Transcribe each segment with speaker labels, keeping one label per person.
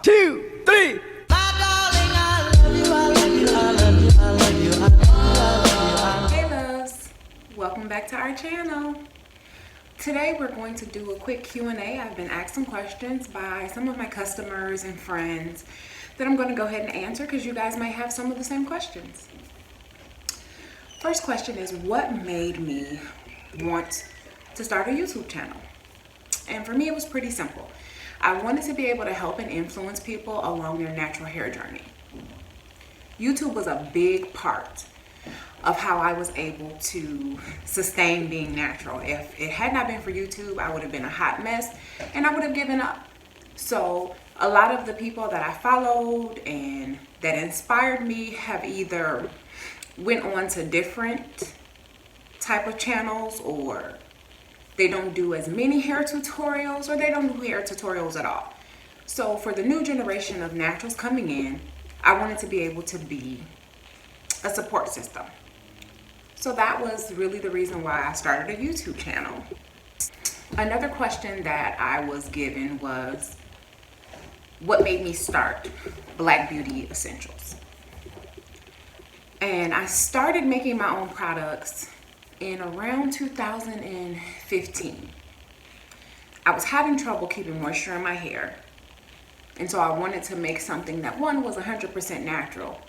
Speaker 1: 2, 3.
Speaker 2: Hey loves, welcome back to our channel. Today we're going to do a quick Q&A. I've been asked some questions by some of my customers and friends that I'm going to go ahead and answer because you guys may have some of the same questions. First question is, what made me want to start a YouTube channel? And for me, it was pretty simple. I wanted to be able to help and influence people along their natural hair journey. YouTube was a big part of how I was able to sustain being natural. If it had not been for YouTube, I would have been a hot mess and I would have given up. So a lot of the people that I followed and that inspired me have either went on to different type of channels, or they don't do as many hair tutorials, or they don't do hair tutorials at all. So for the new generation of naturals coming in, I wanted to be able to be a support system. So that was really the reason why I started a YouTube channel. Another question that I was given was, what made me start Black Beauty Essentials? And I started making my own products in around 2015. I was having trouble keeping moisture in my hair. And so I wanted to make something that, one, was 100% natural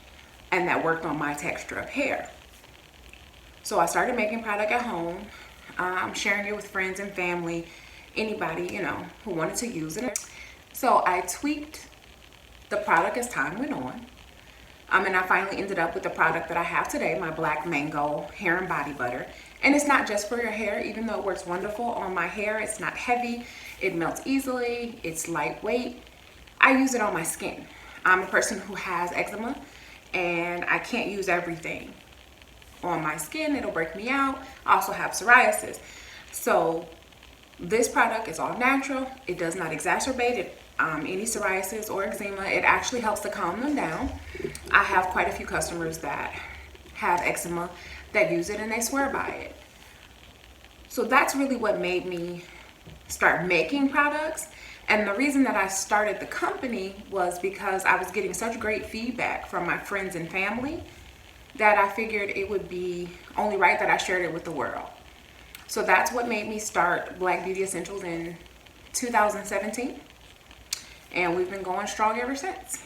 Speaker 2: and that worked on my texture of hair. So I started making product at home, sharing it with friends and family, anybody, who wanted to use it. So I tweaked the product as time went on. And I finally ended up with the product that I have today, my Black Mango Hair and Body Butter. And it's not just for your hair, even though it works wonderful on my hair. It's not heavy, it melts easily, it's lightweight. I use it on my skin. I'm a person who has eczema and I can't use everything on my skin. It'll break me out. I also have psoriasis. So this product is all natural. It does not exacerbate any psoriasis or eczema. It actually helps to calm them down. I have quite a few customers that have eczema that use it and they swear by it. So that's really what made me start making products. And the reason that I started the company was because I was getting such great feedback from my friends and family that I figured it would be only right that I shared it with the world. So that's what made me start Black Beauty Essentials in 2017. And we've been going strong ever since.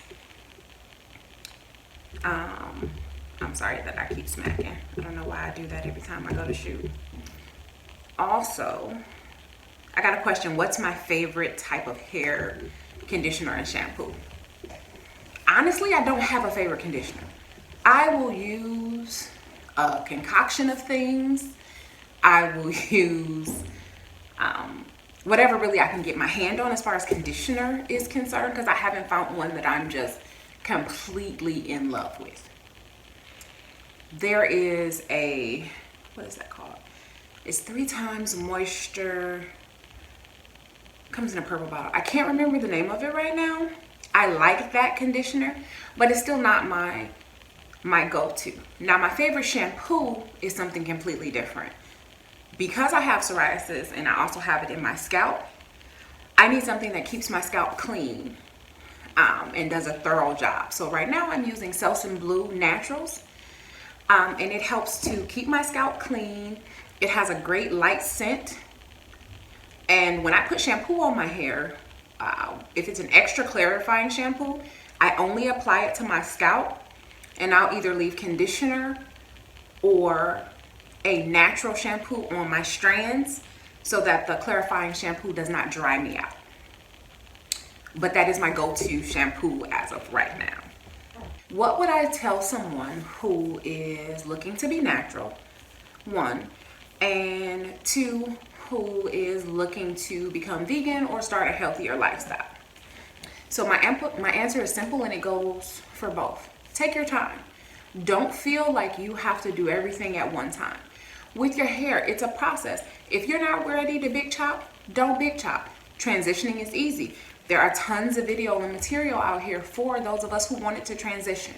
Speaker 2: I'm sorry that I keep smacking. I don't know why I do that every time I go to shoot. Also, I got a question. What's my favorite type of hair conditioner and shampoo? Honestly, I don't have a favorite conditioner. I will use a concoction of things. I will use whatever really I can get my hand on as far as conditioner is concerned, because I haven't found one that I'm just completely in love with. There is what is that called? It's 3 times moisture. Comes in a purple bottle. I can't remember the name of it right now. I like that conditioner, but it's still not my go-to. Now, my favorite shampoo is something completely different. Because I have psoriasis and I also have it in my scalp, I need something that keeps my scalp clean and does a thorough job. So right now I'm using Selsun Blue Naturals, and it helps to keep my scalp clean. It has a great light scent. And when I put shampoo on my hair, if it's an extra clarifying shampoo, I only apply it to my scalp, and I'll either leave conditioner or a natural shampoo on my strands so that the clarifying shampoo does not dry me out. But that is my go-to shampoo as of right now. What would I tell someone who is looking to be natural? 1, and 2, who is looking to become vegan or start a healthier lifestyle? So my answer is simple, and it goes for both. Take your time. Don't feel like you have to do everything at one time. With your hair, it's a process. If you're not ready to big chop, don't big chop. Transitioning is easy. There are tons of video and material out here for those of us who wanted to transition.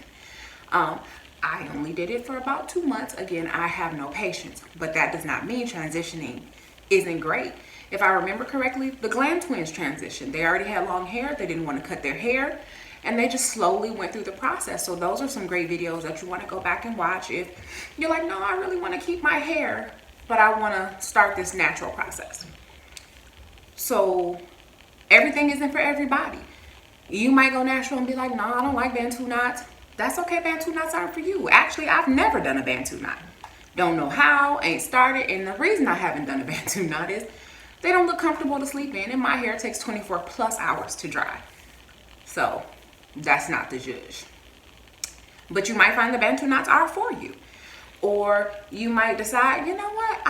Speaker 2: I only did it for about 2 months. Again, I have no patience, but that does not mean transitioning isn't great. If I remember correctly, the Glam twins transitioned. They already had long hair. They didn't want to cut their hair. And they just slowly went through the process. So those are some great videos that you want to go back and watch if you're like, no, I really want to keep my hair, but I want to start this natural process. So everything isn't for everybody. You might go natural and be like, no, I don't like Bantu knots. That's okay, Bantu knots aren't for you. Actually, I've never done a Bantu knot. Don't know how, ain't started. And the reason I haven't done a Bantu knot is they don't look comfortable to sleep in, and my hair takes 24 plus hours to dry. So that's not the judge. But you might find the Bantu knots are for you. Or you might decide, you know what,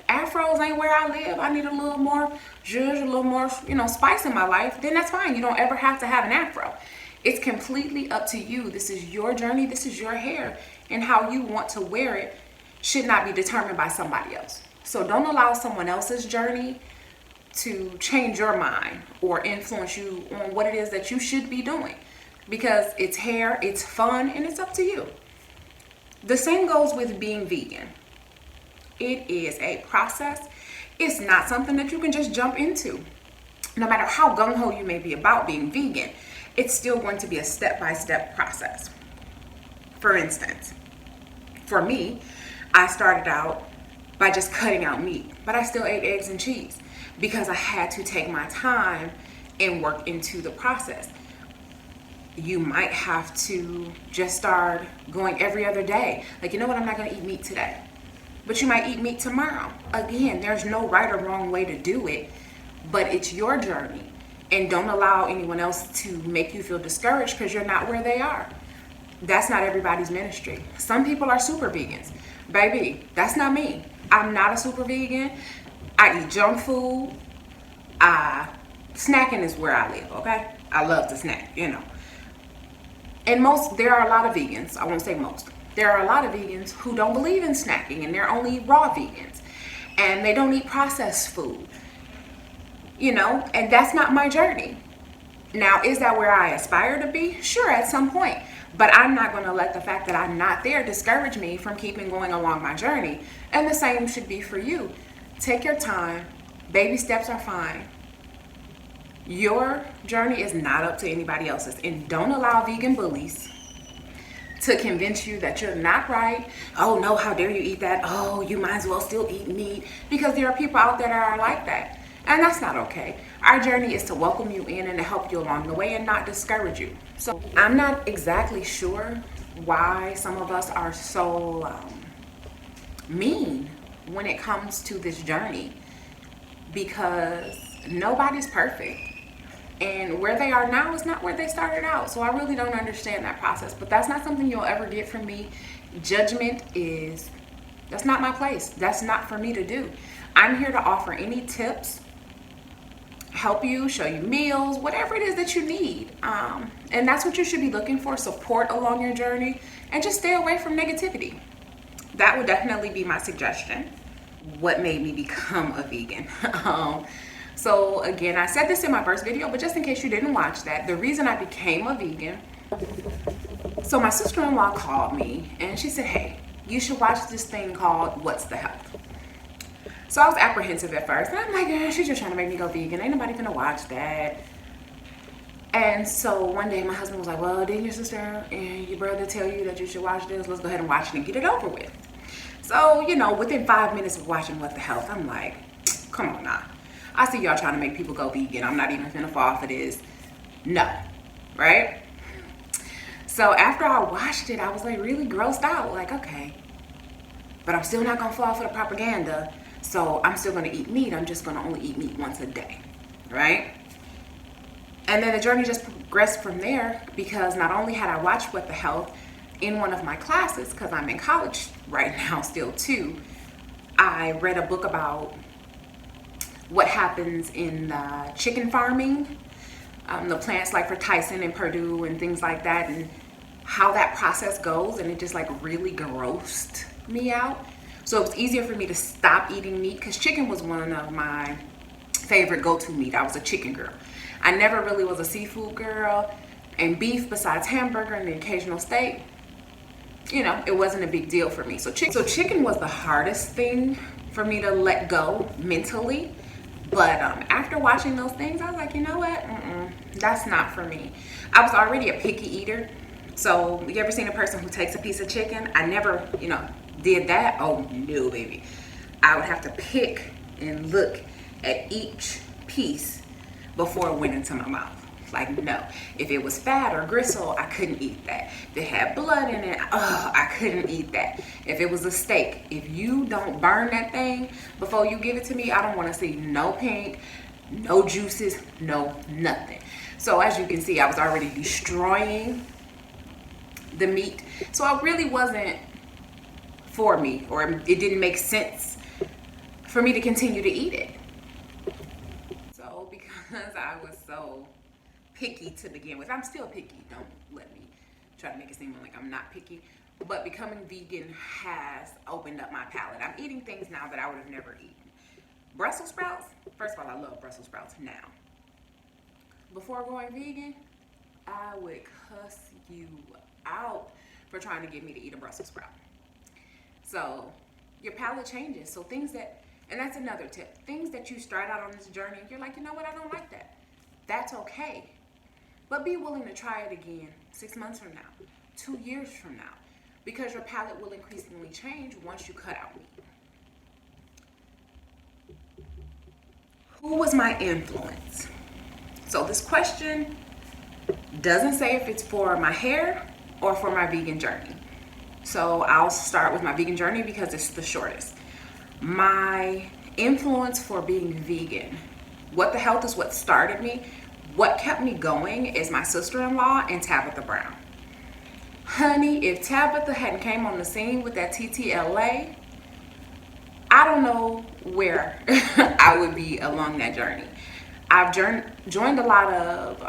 Speaker 2: afros ain't where I live. I need a little more zhuzh, a little more, spice in my life. Then that's fine. You don't ever have to have an afro. It's completely up to you. This is your journey. This is your hair. And how you want to wear it should not be determined by somebody else. So don't allow someone else's journey to change your mind or influence you on what it is that you should be doing. Because it's hair, it's fun, and it's up to you. The same goes with being vegan. It is a process. It's not something that you can just jump into. No matter how gung-ho you may be about being vegan, it's still going to be a step-by-step process. For instance, for me, I started out by just cutting out meat, but I still ate eggs and cheese because I had to take my time and work into the process. You might have to just start going every other day. Like, you know what, I'm not gonna eat meat today. But you might eat meat tomorrow. Again, there's no right or wrong way to do it, but it's your journey. And don't allow anyone else to make you feel discouraged because you're not where they are. That's not everybody's ministry. Some people are super vegans. Baby, that's not me. I'm not a super vegan. I eat junk food. Snacking is where I live, okay? I love to snack, And there are a lot of vegans, I won't say most. There are a lot of vegans who don't believe in snacking and they're only raw vegans. And they don't eat processed food. And that's not my journey. Now, is that where I aspire to be? Sure, at some point. But I'm not going to let the fact that I'm not there discourage me from keeping going along my journey. And the same should be for you. Take your time. Baby steps are fine. Your journey is not up to anybody else's. And don't allow vegan bullies to convince you that you're not right. Oh no, how dare you eat that? Oh, you might as well still eat meat. Because there are people out there that are like that. And that's not okay. Our journey is to welcome you in and to help you along the way and not discourage you. So I'm not exactly sure why some of us are so mean when it comes to this journey, because nobody's perfect. And where they are now is not where they started out. So I really don't understand that process. But that's not something you'll ever get from me. Judgment that's not my place. That's not for me to do. I'm here to offer any tips, help you, show you meals, whatever it is that you need. And that's what you should be looking for, support along your journey, and just stay away from negativity. That would definitely be my suggestion. What made me become a vegan? So again, I said this in my first video, but just in case you didn't watch that, the reason I became a vegan. So my sister-in-law called me and she said, hey, you should watch this thing called What's the Health? So I was apprehensive at first. And I'm like, yeah, she's just trying to make me go vegan. Ain't nobody gonna watch that. And so one day my husband was like, well, didn't your sister and your brother tell you that you should watch this? Let's go ahead and watch it and get it over with. So, within 5 minutes of watching What the Health, I'm like, come on now. I see y'all trying to make people go vegan. I'm not even finna fall for this. No, right? So after I watched it, I was like really grossed out. Like, okay, but I'm still not gonna fall for the propaganda. So I'm still gonna eat meat. I'm just gonna only eat meat once a day, right? And then the journey just progressed from there, because not only had I watched What the Health in one of my classes, because I'm in college right now still too, I read a book about what happens in chicken farming, the plants like for Tyson and Purdue and things like that, and how that process goes. And it just like really grossed me out. So it was easier for me to stop eating meat, because chicken was one of my favorite go-to meat. I was a chicken girl. I never really was a seafood girl, and beef, besides hamburger and the occasional steak, it wasn't a big deal for me. So chicken was the hardest thing for me to let go mentally, But after watching those things, I was like, you know what? That's not for me. I was already a picky eater. So you ever seen a person who takes a piece of chicken? I never, did that. Oh no, baby. I would have to pick and look at each piece before it went into my mouth. Like, no. If it was fat or gristle, I couldn't eat that. If it had blood in it, I couldn't eat that. If it was a steak, if you don't burn that thing before you give it to me, I don't want to see no pink, no juices, no nothing. So as you can see, I was already destroying the meat. So it really wasn't for me, or it didn't make sense for me to continue to eat it. So because I was so picky to begin with, I'm still picky, don't let me try to make it seem like I'm not picky, but becoming vegan has opened up my palate. I'm eating things now that I would have never eaten. Brussels sprouts, first of all, I love Brussels sprouts now. Before going vegan, I would cuss you out for trying to get me to eat a Brussels sprout. So your palate changes. So and that's another tip, things that you start out on this journey, you're like, you know what, I don't like that. That's okay. But be willing to try it again 6 months from now, 2 years from now, because your palate will increasingly change once you cut out meat. Who was my influence? So this question doesn't say if it's for my hair or for my vegan journey. So I'll start with my vegan journey because it's the shortest. My influence for being vegan, what the health is what started me. What kept me going is my sister-in-law and Tabitha Brown. Honey, if Tabitha hadn't came on the scene with that TTLA, I don't know where I would be along that journey. I've joined a lot of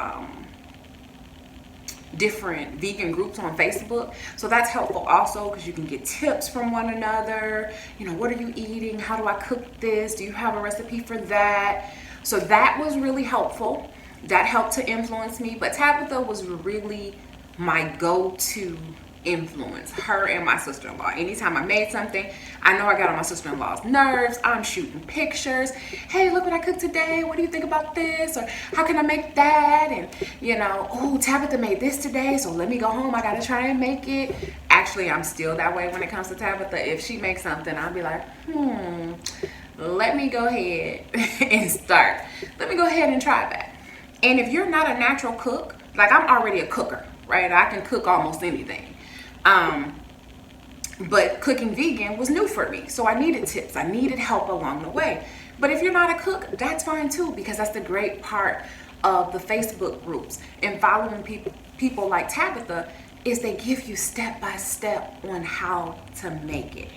Speaker 2: different vegan groups on Facebook, so that's helpful also because you can get tips from one another. What are you eating? How do I cook this? Do you have a recipe for that? So that was really helpful. That helped to influence me, but Tabitha was really my go-to influence, her and my sister-in-law. Anytime I made something, I know I got on my sister-in-law's nerves. I'm shooting pictures. Hey, look what I cooked today. What do you think about this? Or how can I make that? And oh, Tabitha made this today, so let me go home. I gotta try and make it. Actually, I'm still that way when it comes to Tabitha. If she makes something, I'll be like, let me go ahead and start. Let me go ahead and try that. And if you're not a natural cook, like I'm already a cooker, right? I can cook almost anything. But cooking vegan was new for me. So I needed tips. I needed help along the way. But if you're not a cook, that's fine too, because that's the great part of the Facebook groups and following people like Tabitha is they give you step by step on how to make it.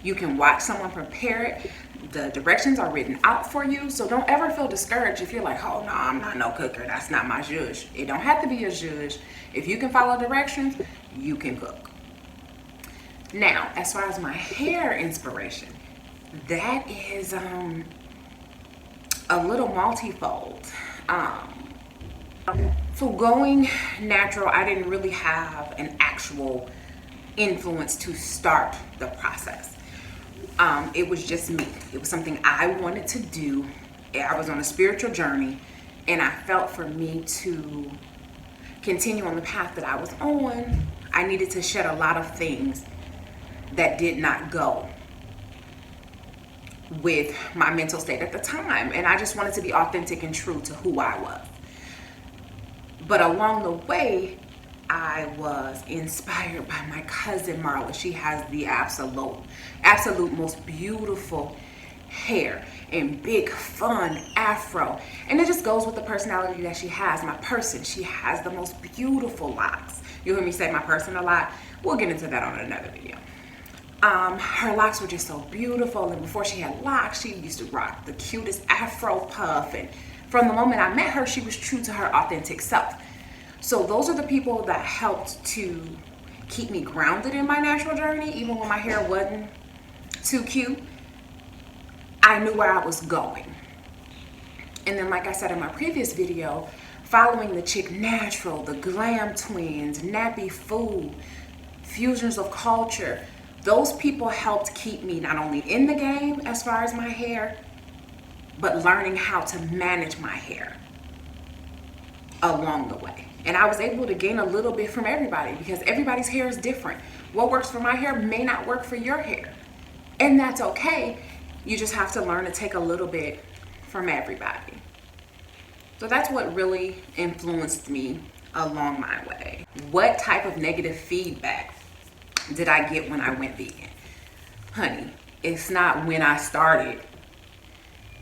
Speaker 2: You can watch someone prepare it. The directions are written out for you. So don't ever feel discouraged if you're like, oh no, I'm not no cooker. That's not my zhuzh. It don't have to be a zhuzh. If you can follow directions, you can cook. Now, as far as my hair inspiration, that is a little multifold. So going natural, I didn't really have an actual influence to start the process. It was just me. It was something I wanted to do. I was on a spiritual journey, and I felt for me to continue on the path that I was on, I needed to shed a lot of things that did not go with my mental state at the time. And I just wanted to be authentic and true to who I was. But along the way, I was inspired by my cousin Marla. She has the absolute most beautiful hair and big fun afro, and it just goes with the personality that she has. My person, she has the most beautiful locks. You hear me say my person a lot. We'll get into that on another video. Her locks were just so beautiful, and before she had locks, she used to rock the cutest afro puff, and from the moment I met her, she was true to her authentic self. So those are the people that helped to keep me grounded in my natural journey. Even when my hair wasn't too cute, I knew where I was going. And then, like I said in my previous video, following the Chick Natural, the Glam Twins, Nappy Food, Fusions of Culture, those people helped keep me not only in the game as far as my hair, but learning how to manage my hair along the way. And I was able to gain a little bit from everybody because everybody's hair is different. What works for my hair may not work for your hair. And that's okay. You just have to learn to take a little bit from everybody. So that's what really influenced me along my way. What type of negative feedback did I get when I went vegan? Honey, it's not when I started.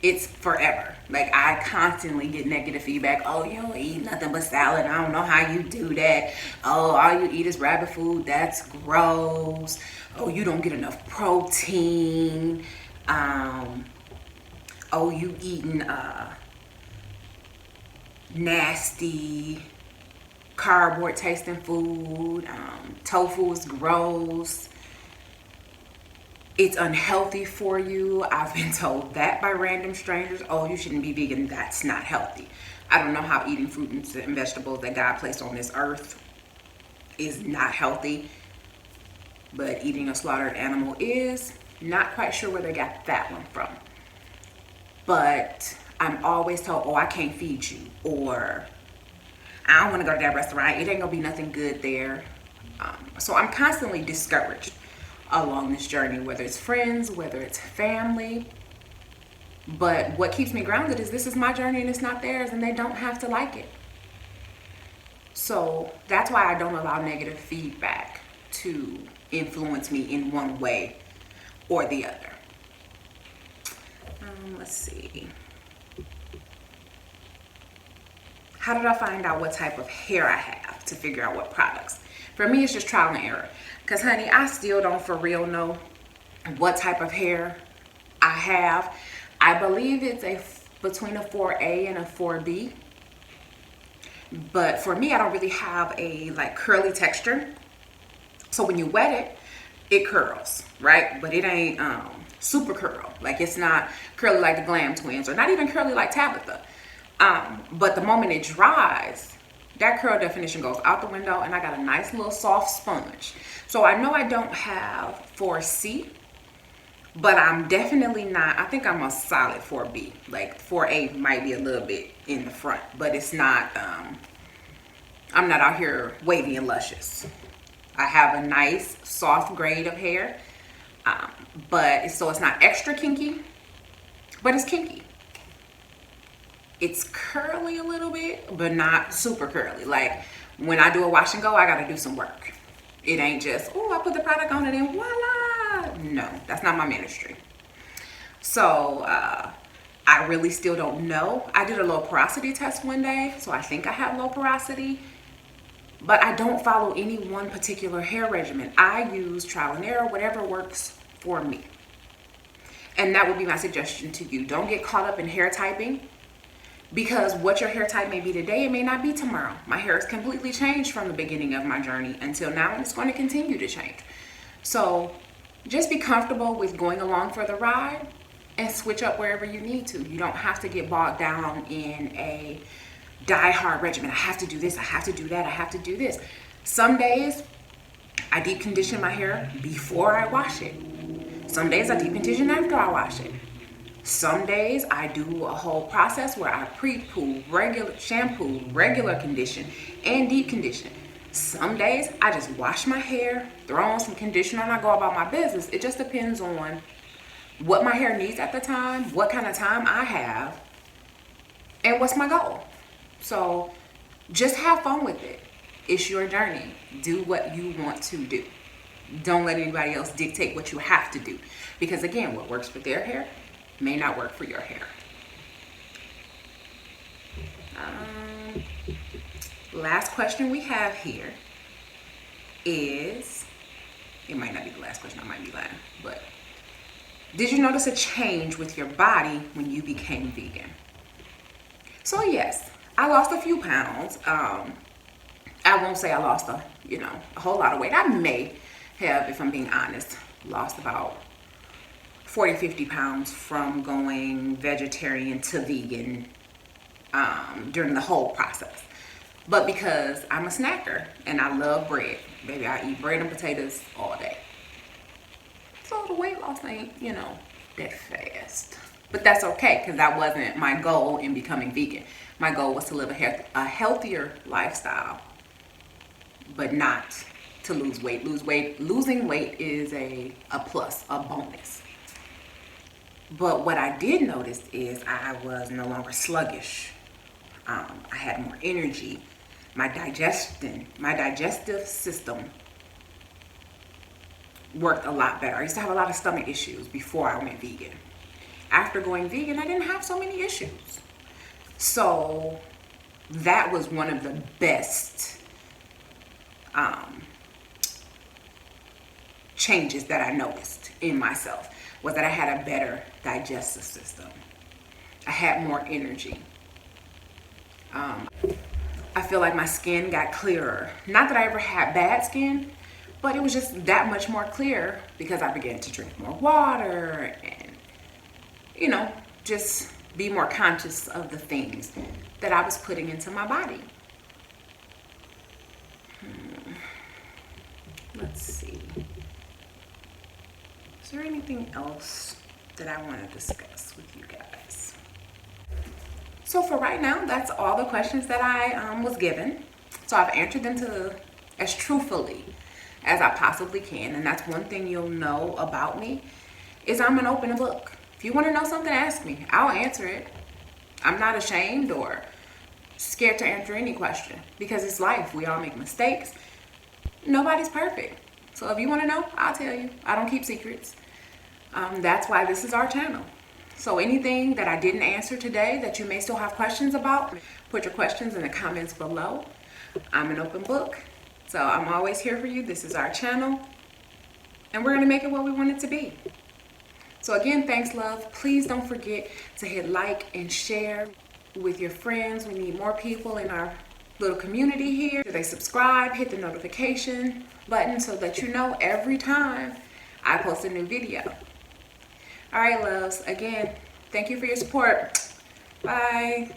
Speaker 2: It's forever. Like, I constantly get negative feedback. Oh, you don't eat nothing but salad. I don't know how you do that. Oh, all you eat is rabbit food. That's gross. Oh, you don't get enough protein. Oh, you eating nasty cardboard tasting food. Tofu is gross. It's unhealthy for you. I've been told that by random strangers. Oh, you shouldn't be vegan. That's not healthy. I don't know how eating fruit and vegetables that God placed on this earth is not healthy, but eating a slaughtered animal is. Not quite sure where they got that one from. But I'm always told, oh, I can't feed you, or I don't want to go to that restaurant. It ain't gonna be nothing good there. So I'm constantly discouraged along this journey, whether it's friends, whether it's family. But what keeps me grounded is this is my journey and it's not theirs, and they don't have to like it. So that's why I don't allow negative feedback to influence me in one way or the other. Let's see. How did I find out what type of hair I have to figure out what products? For me, it's just trial and error. Because, honey, I still don't for real know what type of hair I have. I believe it's between a 4A and a 4B. But for me, I don't really have a like curly texture. So when you wet it, it curls, right? But it ain't super curl. Like, it's not curly like the Glam Twins, or not even curly like Tabitha. But the moment it dries, that curl definition goes out the window, and I got a nice little soft sponge. So I know I don't have 4C, but I'm definitely not, I think I'm a solid 4B. Like 4A might be a little bit in the front, but it's not, I'm not out here wavy and luscious. I have a nice soft grade of hair, so it's not extra kinky, but it's kinky. It's curly a little bit, but not super curly. Like, when I do a wash and go, I gotta do some work. It ain't just, oh, I put the product on it and voila. No, that's not my ministry. So I really still don't know. I did a low porosity test one day, so I think I have low porosity, but I don't follow any one particular hair regimen. I use trial and error, whatever works for me. And that would be my suggestion to you. Don't get caught up in hair typing, because what your hair type may be today, it may not be tomorrow. My hair has completely changed from the beginning of my journey until now, and it's going to continue to change. So just be comfortable with going along for the ride and switch up wherever you need to. You don't have to get bogged down in a die-hard regimen. I have to do this, I have to do that, I have to do this. Some days I deep condition my hair before I wash it. Some days I deep condition after I wash it. Some days I do a whole process where I pre-poo, regular shampoo, regular condition, and deep condition. Some days I just wash my hair, throw on some conditioner, and I go about my business. It just depends on what my hair needs at the time, what kind of time I have, and what's my goal. So just have fun with it. It's your journey. Do what you want to do. Don't let anybody else dictate what you have to do. Because again, what works for their hair may not work for your hair. Last question we have here is, it might not be the last question, I might be lying, but did you notice a change with your body when you became vegan? So yes, I lost a few pounds. I won't say I lost a whole lot of weight. I may have, if I'm being honest, lost about 40, 50 pounds from going vegetarian to vegan during the whole process. But because I'm a snacker and I love bread, baby, I eat bread and potatoes all day. So the weight loss ain't, that fast. But that's okay, because that wasn't my goal in becoming vegan. My goal was to live a healthier lifestyle, but not to lose weight. Losing weight is a plus, a bonus. But what I did notice is I was no longer sluggish. I had more energy. My digestive system worked a lot better. I used to have a lot of stomach issues before I went vegan. After going vegan, I didn't have so many issues. So that was one of the best changes that I noticed in myself, was that I had a better digestive system. I had more energy. I feel like my skin got clearer. Not that I ever had bad skin, but it was just that much more clear because I began to drink more water and, you know, just be more conscious of the things that I was putting into my body. Let's see. Is there anything else that I want to discuss with you guys? So for right now, that's all the questions that I was given. So I've answered them as truthfully as I possibly can. And that's one thing you'll know about me, is I'm an open book. If you want to know something, ask me. I'll answer it. I'm not ashamed or scared to answer any question, because it's life. We all make mistakes. Nobody's perfect. So if you want to know, I'll tell you. I don't keep secrets. That's why this is our channel. So anything that I didn't answer today that you may still have questions about, put your questions in the comments below. I'm an open book. So I'm always here for you. This is our channel. And we're going to make it what we want it to be. So again, thanks, love. Please don't forget to hit like and share with your friends. We need more people in our little community here. They subscribe, hit the notification button so that you know every time I post a new video. All right, loves. Again, thank you for your support. Bye.